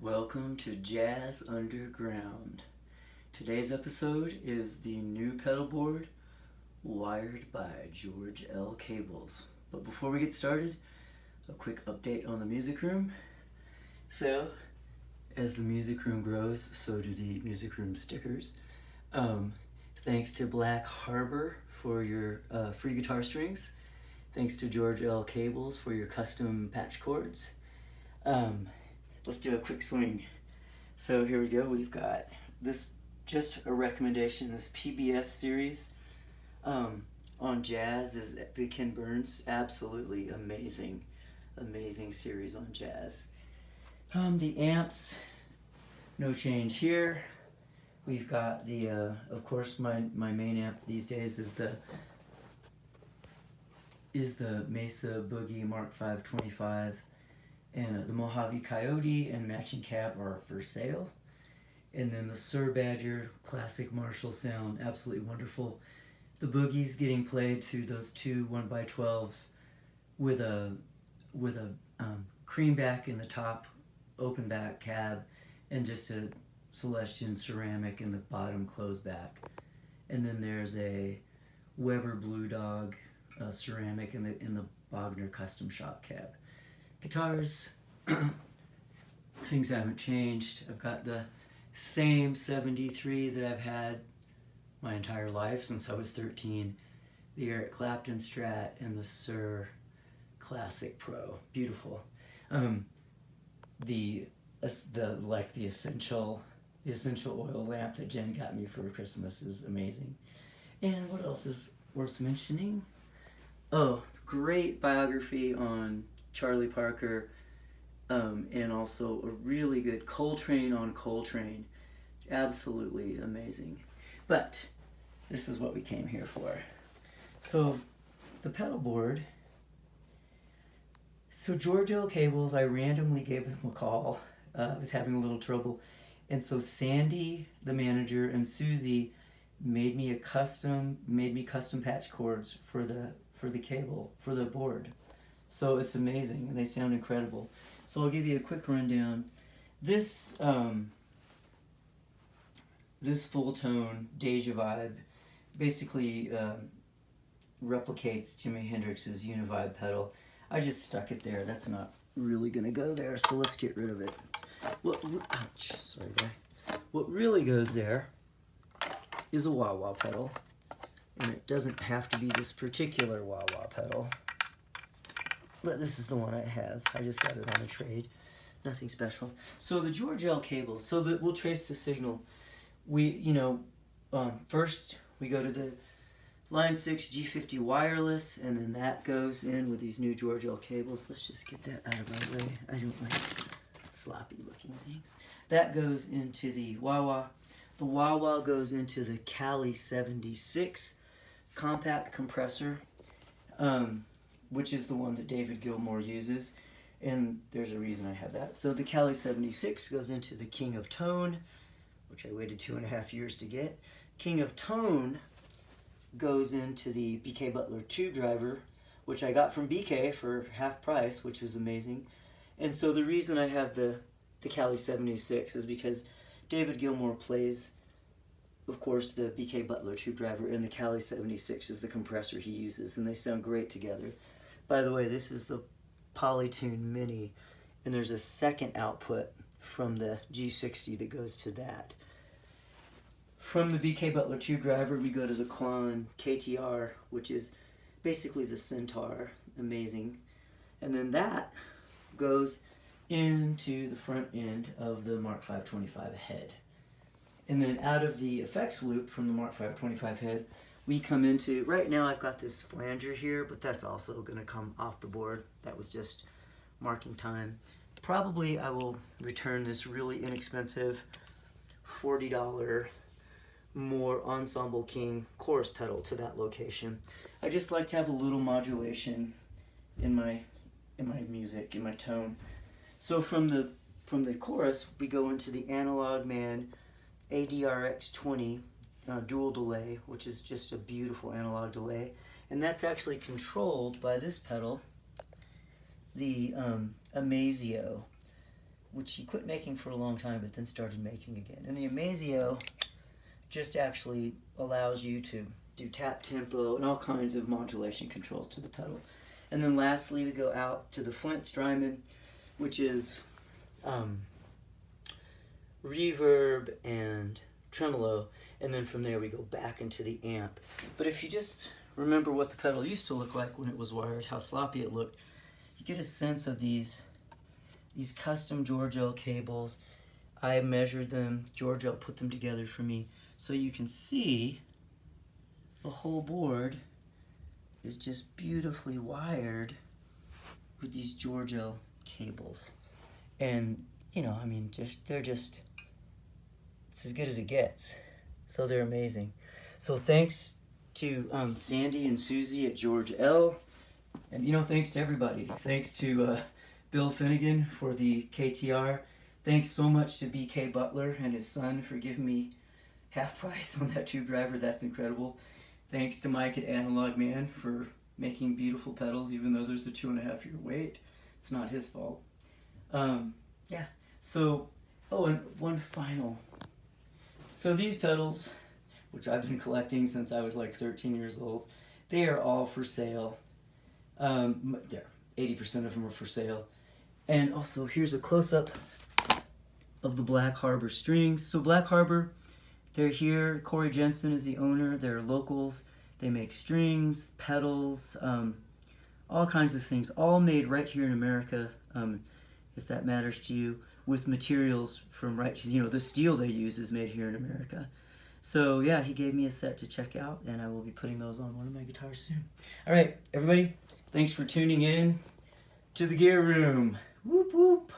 Welcome to Jazz Underground. Today's episode is the new pedalboard wired by Geoege L cables. But before we get started, a quick update on the music room. So, as the music room grows, so do the music room stickers. Thanks to Black Harbor for your free guitar strings. Thanks to Geoege L cables for your custom patch cords. Let's do a quick swing. So here we go. We've got this, just a recommendation, this PBS series on jazz is the Ken Burns. Absolutely amazing series on jazz. The amps, no change here. We've got the, of course, my main amp these days is the Mesa Boogie Mark 525. And the Mojave Coyote and matching cab are for sale. And then the Sir Badger classic Marshall sound, absolutely wonderful. The Boogie's getting played through those two 1x12s with a cream back in the top, open back cab, and just a Celestian ceramic in the bottom closed back. And then there's a Weber Blue Dog ceramic in the Bogner custom shop cab. Guitars, things haven't changed. I've got the same 73 that I've had my entire life since I was 13. The Eric Clapton Strat and the Sir Classic Pro. Beautiful. The essential oil lamp that Jen got me for Christmas is amazing. And what else is worth mentioning? Oh, great biography on Charlie Parker, and also a really good Coltrane on Coltrane. Absolutely amazing. But this is what we came here for. So the pedal board. So Geoege L cables, I randomly gave them a call. I was having a little trouble. And so Sandy, the manager, and Susie made me custom patch cords for the cable, for the board. So it's amazing, and they sound incredible. So I'll give you a quick rundown. This full tone Deja Vibe basically replicates Jimi Hendrix's Univibe pedal. I just stuck it there. That's not really gonna go there, so let's get rid of it. What really goes there is a wah-wah pedal, and it doesn't have to be this particular wah-wah pedal. But this is the one I have. I just got it on a trade. Nothing special. So the Geoege L cables. So that we'll trace the signal. First we go to the Line 6 G50 wireless, and then that goes in with these new Geoege L cables. Let's just get that out of my way. I don't like sloppy looking things. That goes into the wah-wah. The wah-wah goes into the Cali 76 compact compressor. Which is the one that David Gilmour uses, and there's a reason I have that. So the Cali 76 goes into the King of Tone, which I waited 2.5 years to get. King of Tone goes into the BK Butler tube driver, which I got from BK for half price, which was amazing. And so the reason I have the Cali 76 is because David Gilmour plays, of course, the BK Butler tube driver, and the Cali 76 is the compressor he uses, and they sound great together. By the way, this is the Polytune Mini, and there's a second output from the G60 that goes to that. From the BK Butler tube driver, we go to the Klon KTR, which is basically the Centaur. Amazing. And then that goes into the front end of the Mark 525 head. And then out of the effects loop from the Mark 525 head, we come into, right now I've got this flanger here, but that's also going to come off the board. That was just marking time. Probably I will return this really inexpensive $40 more Ensemble King chorus pedal to that location. I just like to have a little modulation in my music, in my tone. So from the chorus, we go into the Analog Man ADRX20 dual delay, which is just a beautiful analog delay, and that's actually controlled by this pedal, the Amazio, which he quit making for a long time, but then started making again. And the Amazio just actually allows you to do tap tempo and all kinds of modulation controls to the pedal. And then lastly, we go out to the Flint Strymon, which is reverb and tremolo, and then from there we go back into the amp. But if you just remember what the pedal used to look like when it was wired, how sloppy it looked, you get a sense of these custom Geoege L cables. I measured them, Geoege L put them together for me, so you can see the whole board is just beautifully wired with these Geoege L cables. And, you know, I mean, they're just, it's as good as it gets. So they're amazing. So thanks to Sandy and Susie at Geoege L. And, you know, thanks to everybody. Thanks to Bill Finnegan for the KTR. Thanks so much to BK Butler and his son for giving me half price on that tube driver. That's incredible. Thanks to Mike at Analog Man for making beautiful pedals, even though there's a 2.5 year wait. It's not his fault. Yeah. So, oh, and one final. So these pedals, which I've been collecting since I was like 13 years old, they are all for sale. There, 80% of them are for sale. And also, here's a close-up of the Black Harbor strings. So Black Harbor, they're here. Corey Jensen is the owner. They're locals. They make strings, pedals, all kinds of things, all made right here in America, if that matters to you, with materials from right, you know, the steel they use is made here in America. So yeah, he gave me a set to check out, and I will be putting those on one of my guitars soon. All right, everybody, thanks for tuning in to the Gear Room. Whoop, whoop.